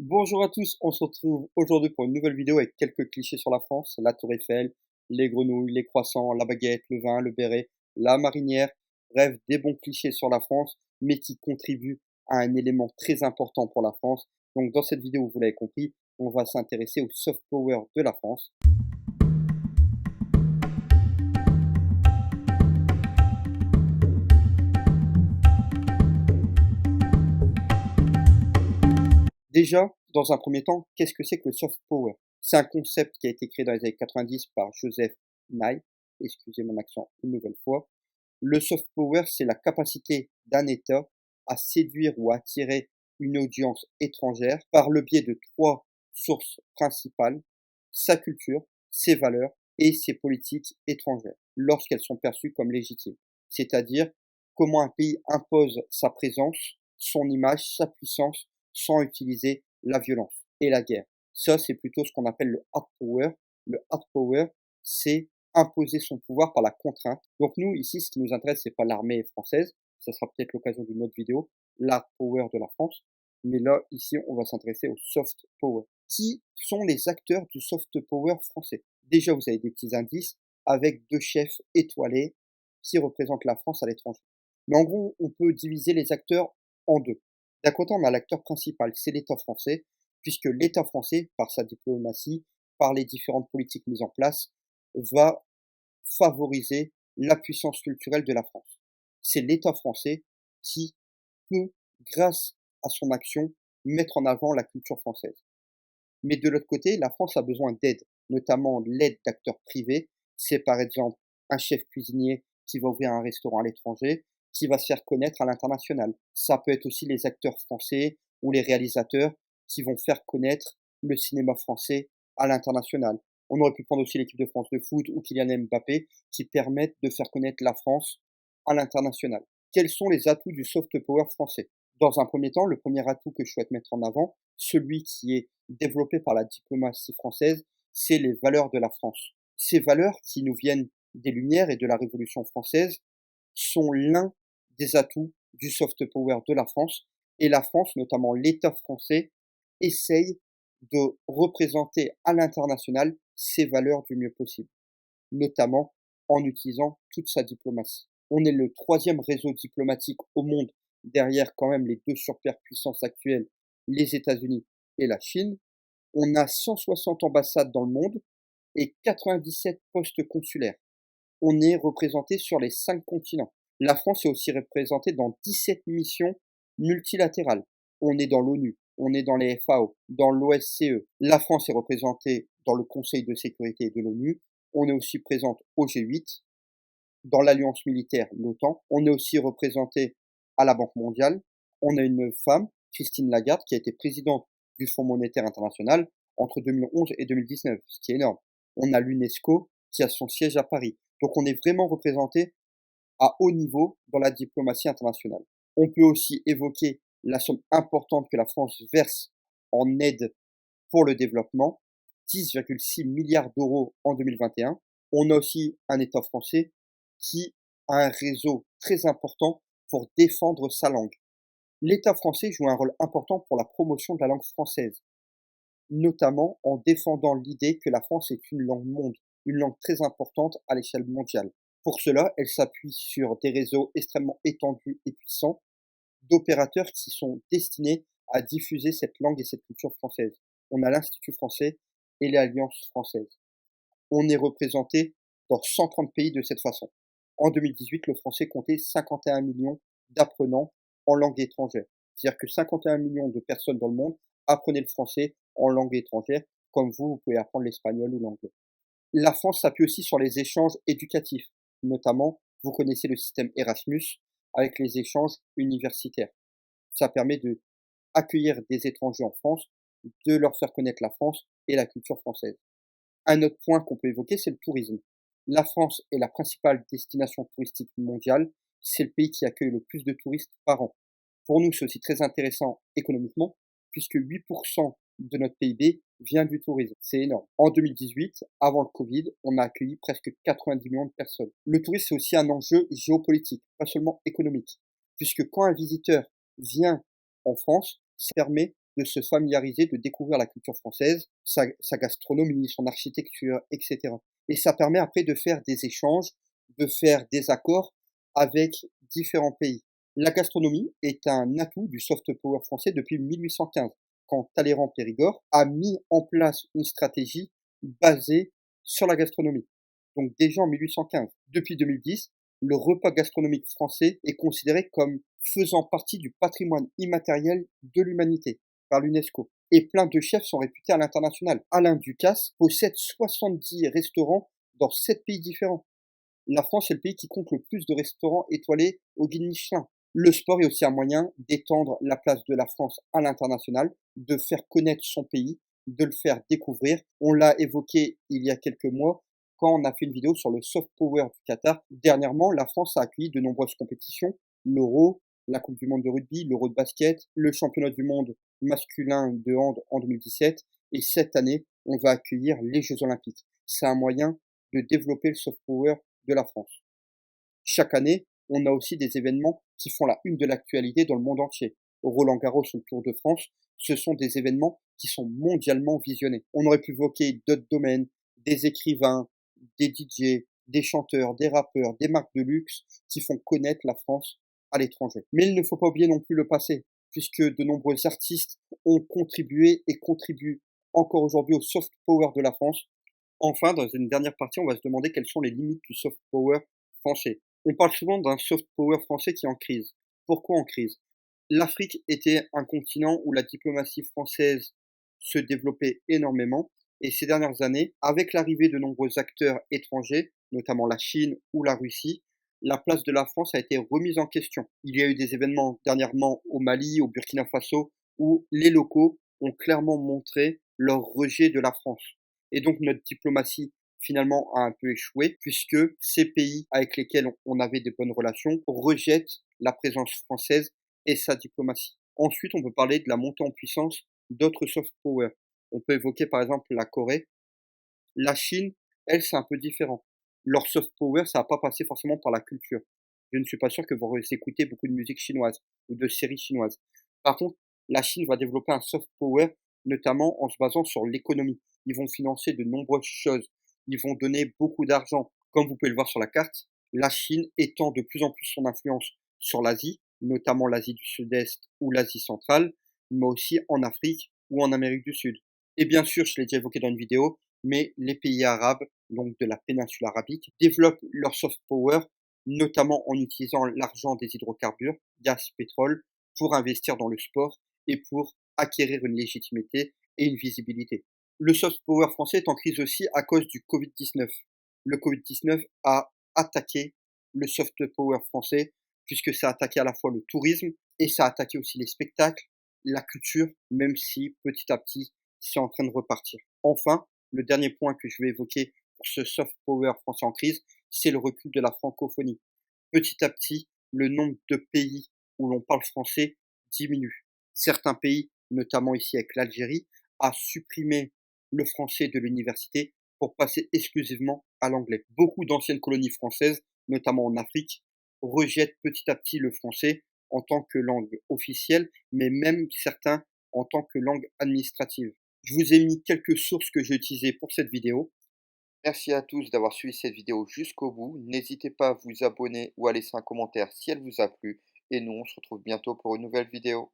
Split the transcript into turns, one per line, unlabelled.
Bonjour à tous, on se retrouve aujourd'hui pour une nouvelle vidéo avec quelques clichés sur la France, la tour Eiffel, les grenouilles, les croissants, la baguette, le vin, le béret, la marinière, bref, des bons clichés sur la France, mais qui contribuent à un élément très important pour la France. Donc dans cette vidéo, vous l'avez compris, on va s'intéresser au soft power de la France. Déjà, dans un premier temps, qu'est-ce que c'est que le soft power? C'est un concept qui a été créé dans les années 90 par Joseph Nye, excusez mon accent une nouvelle fois. Le soft power, c'est la capacité d'un État à séduire ou à attirer une audience étrangère par le biais de trois sources principales, sa culture, ses valeurs et ses politiques étrangères, lorsqu'elles sont perçues comme légitimes. C'est-à-dire comment un pays impose sa présence, son image, sa puissance, sans utiliser la violence et la guerre. Ça, c'est plutôt ce qu'on appelle le hard power. Le hard power, c'est imposer son pouvoir par la contrainte. Donc nous, ici, ce qui nous intéresse, c'est pas l'armée française, ça sera peut-être l'occasion d'une autre vidéo, l'hard power de la France. Mais là, ici, on va s'intéresser au soft power. Qui sont les acteurs du soft power français? Déjà, vous avez des petits indices avec deux chefs étoilés qui représentent la France à l'étranger. Mais en gros, on peut diviser les acteurs en deux. D'un côté, on a l'acteur principal, c'est l'État français, puisque l'État français, par sa diplomatie, par les différentes politiques mises en place, va favoriser la puissance culturelle de la France. C'est l'État français qui peut, grâce à son action, mettre en avant la culture française. Mais de l'autre côté, la France a besoin d'aide, notamment l'aide d'acteurs privés. C'est par exemple un chef cuisinier qui va ouvrir un restaurant à l'étranger, qui va se faire connaître à l'international. Ça peut être aussi les acteurs français ou les réalisateurs qui vont faire connaître le cinéma français à l'international. On aurait pu prendre aussi l'équipe de France de foot ou Kylian Mbappé qui permettent de faire connaître la France à l'international. Quels sont les atouts du soft power français? Dans un premier temps, le premier atout que je souhaite mettre en avant, celui qui est développé par la diplomatie française, c'est les valeurs de la France. Ces valeurs qui nous viennent des Lumières et de la Révolution française sont l'un des atouts du soft power de la France. Et la France, notamment l'État français, essaye de représenter à l'international ces valeurs du mieux possible, notamment en utilisant toute sa diplomatie. On est le troisième réseau diplomatique au monde, derrière quand même les deux superpuissances actuelles, les États-Unis et la Chine. On a 160 ambassades dans le monde et 97 postes consulaires. On est représenté sur les 5 continents. La France est aussi représentée dans 17 missions multilatérales. On est dans l'ONU, on est dans les FAO, dans l'OSCE. La France est représentée dans le Conseil de sécurité de l'ONU. On est aussi présente au G8, dans l'alliance militaire, l'OTAN. On est aussi représenté à la Banque mondiale. On a une femme, Christine Lagarde, qui a été présidente du Fonds monétaire international entre 2011 et 2019, ce qui est énorme. On a l'UNESCO, qui a son siège à Paris. Donc on est vraiment représenté à haut niveau dans la diplomatie internationale. On peut aussi évoquer la somme importante que la France verse en aide pour le développement, 10,6 milliards d'euros en 2021. On a aussi un État français qui a un réseau très important pour défendre sa langue. L'État français joue un rôle important pour la promotion de la langue française, notamment en défendant l'idée que la France est une langue monde, une langue très importante à l'échelle mondiale. Pour cela, elle s'appuie sur des réseaux extrêmement étendus et puissants d'opérateurs qui sont destinés à diffuser cette langue et cette culture française. On a l'Institut français et l'Alliance française. On est représenté dans 130 pays de cette façon. En 2018, le français comptait 51 millions d'apprenants en langue étrangère. C'est-à-dire que 51 millions de personnes dans le monde apprenaient le français en langue étrangère, comme vous pouvez apprendre l'espagnol ou l'anglais. La France s'appuie aussi sur les échanges éducatifs, notamment, vous connaissez le système Erasmus avec les échanges universitaires. Ça permet de accueillir des étrangers en France, de leur faire connaître la France et la culture française. Un autre point qu'on peut évoquer, c'est le tourisme. La France est la principale destination touristique mondiale. C'est le pays qui accueille le plus de touristes par an. Pour nous, c'est aussi très intéressant économiquement, puisque 8% de notre PIB vient du tourisme. C'est énorme. En 2018, avant le Covid, on a accueilli presque 90 millions de personnes. Le tourisme, c'est aussi un enjeu géopolitique, pas seulement économique, puisque quand un visiteur vient en France, ça permet de se familiariser, de découvrir la culture française, sa gastronomie, son architecture, etc. Et ça permet après de faire des échanges, de faire des accords avec différents pays. La gastronomie est un atout du soft power français depuis 1815, quand Talleyrand Périgord a mis en place une stratégie basée sur la gastronomie. Donc déjà en 1815. Depuis 2010, le repas gastronomique français est considéré comme faisant partie du patrimoine immatériel de l'humanité par l'UNESCO. Et plein de chefs sont réputés à l'international. Alain Ducasse possède 70 restaurants dans 7 pays différents. La France est le pays qui compte le plus de restaurants étoilés au guide Michelin. Le sport est aussi un moyen d'étendre la place de la France à l'international, de faire connaître son pays, de le faire découvrir. On l'a évoqué il y a quelques mois quand on a fait une vidéo sur le soft power du Qatar. Dernièrement, la France a accueilli de nombreuses compétitions, l'Euro, la Coupe du monde de rugby, l'Euro de basket, le championnat du monde masculin de hand en 2017 et cette année, on va accueillir les Jeux olympiques. C'est un moyen de développer le soft power de la France. Chaque année, on a aussi des événements qui font la une de l'actualité dans le monde entier. Roland-Garros ou le Tour de France, ce sont des événements qui sont mondialement visionnés. On aurait pu évoquer d'autres domaines, des écrivains, des DJ, des chanteurs, des rappeurs, des marques de luxe qui font connaître la France à l'étranger. Mais il ne faut pas oublier non plus le passé, puisque de nombreux artistes ont contribué et contribuent encore aujourd'hui au soft power de la France. Enfin, dans une dernière partie, on va se demander quelles sont les limites du soft power français. On parle souvent d'un soft power français qui est en crise. Pourquoi en crise? L'Afrique était un continent où la diplomatie française se développait énormément et ces dernières années, avec l'arrivée de nombreux acteurs étrangers, notamment la Chine ou la Russie, la place de la France a été remise en question. Il y a eu des événements dernièrement au Mali, au Burkina Faso, où les locaux ont clairement montré leur rejet de la France. Et donc notre diplomatie finalement a un peu échoué puisque ces pays avec lesquels on avait de bonnes relations rejettent la présence française et sa diplomatie. Ensuite, on peut parler de la montée en puissance d'autres soft power. On peut évoquer par exemple la Corée. La Chine, elle, c'est un peu différent. Leur soft power, ça va pas passer forcément par la culture. Je ne suis pas sûr que vous écoutez beaucoup de musique chinoise ou de séries chinoises. Par contre, la Chine va développer un soft power, notamment en se basant sur l'économie. Ils vont financer de nombreuses choses. Ils vont donner beaucoup d'argent. Comme vous pouvez le voir sur la carte, la Chine étend de plus en plus son influence sur l'Asie, notamment l'Asie du Sud-Est ou l'Asie centrale, mais aussi en Afrique ou en Amérique du Sud. Et bien sûr, je l'ai déjà évoqué dans une vidéo, mais les pays arabes, donc de la péninsule arabique, développent leur soft power, notamment en utilisant l'argent des hydrocarbures, gaz, pétrole, pour investir dans le sport et pour acquérir une légitimité et une visibilité. Le soft power français est en crise aussi à cause du Covid-19. Le Covid-19 a attaqué le soft power français puisque ça a attaqué à la fois le tourisme et ça a attaqué aussi les spectacles, la culture, même si petit à petit c'est en train de repartir. Enfin, le dernier point que je vais évoquer pour ce soft power français en crise, c'est le recul de la francophonie. Petit à petit, le nombre de pays où l'on parle français diminue. Certains pays, notamment ici avec l'Algérie, a supprimé le français de l'université pour passer exclusivement à l'anglais. Beaucoup d'anciennes colonies françaises, notamment en Afrique, rejettent petit à petit le français en tant que langue officielle, mais même certains en tant que langue administrative. Je vous ai mis quelques sources que j'ai utilisées pour cette vidéo. Merci à tous d'avoir suivi cette vidéo jusqu'au bout. N'hésitez pas à vous abonner ou à laisser un commentaire si elle vous a plu. Et nous, on se retrouve bientôt pour une nouvelle vidéo.